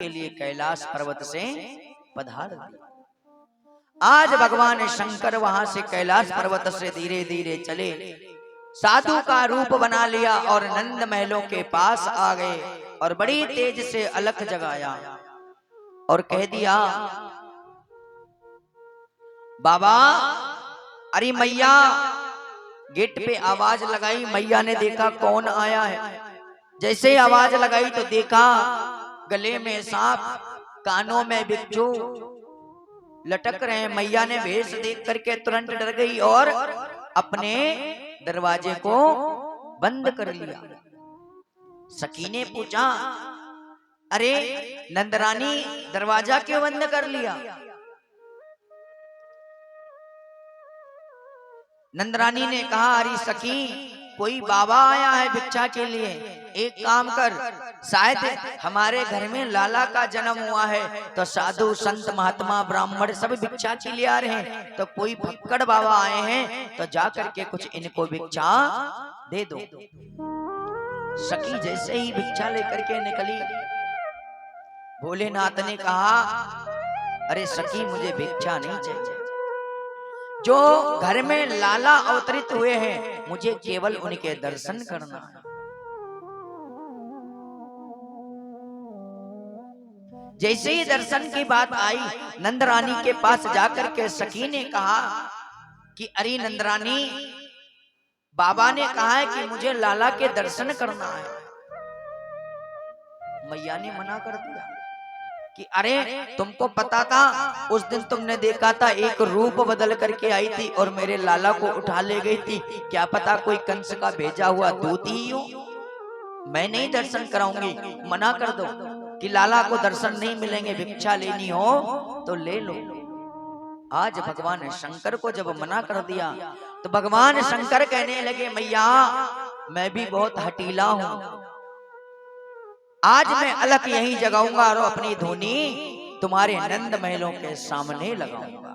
के लिए कैलाश पर्वत से पधार दिया। आज भगवान शंकर वहां से कैलाश पर्वत से धीरे धीरे चले, साधु का रूप बना लिया और नंद महलों के पास आ गए और बड़ी तेज से अलख जगाया और कह दिया, बाबा अरे मैया। गेट पे आवाज लगाई, मैया ने देखा कौन आया है। जैसे आवाज लगाई तो देखा गले में सांप, कानों में बिच्छू लटक रहे हैं। मैया ने भेष देख करके तुरंत डर गई और अपने दरवाजे को बंद कर लिया। सखी ने पूछा, अरे नंदरानी दरवाजा क्यों बंद कर लिया? नंदरानी ने कहा, अरे सखी कोई बाबा आया है भिक्षा के लिए, एक काम कर, शायद हमारे घर में लाला का जन्म हुआ है तो साधु संत महात्मा ब्राह्मण सब भिक्षा के लिए आ रहे हैं, तो कोई भक्कड़ बाबा आए हैं तो जा करके कुछ इनको भिक्षा दे दो। सखी जैसे ही भिक्षा लेकर के निकली, भोलेनाथ ने कहा, अरे सखी मुझे भिक्षा नहीं चाहिए, जो घर में लाला अवतरित हुए हैं मुझे केवल उनके दर्शन करना है। जैसे ही दर्शन की बात आई, नंदरानी के पास जाकर के सखी ने कहा कि अरे नंदरानी, बाबा ने कहा है कि मुझे लाला के दर्शन करना है। मैया ने मना कर दिया कि अरे तुमको पता था, उस दिन तुमने देखा था एक रूप बदल करके आई थी और मेरे लाला को उठा ले गई थी, क्या पता कोई कंस का भेजा हुआ दूत ही हो, मैं नहीं दर्शन कराऊंगी, मना कर दो कि लाला को दर्शन नहीं मिलेंगे, भिक्षा लेनी हो तो ले लो। आज भगवान शंकर को जब मना कर दिया तो भगवान शंकर कहने लगे, मैया मैं भी बहुत हटीला हूं, आज मैं अलख यहीं जगाऊंगा और अपनी धुनी तुम्हारे नंद महलों के सामने लगाऊंगा।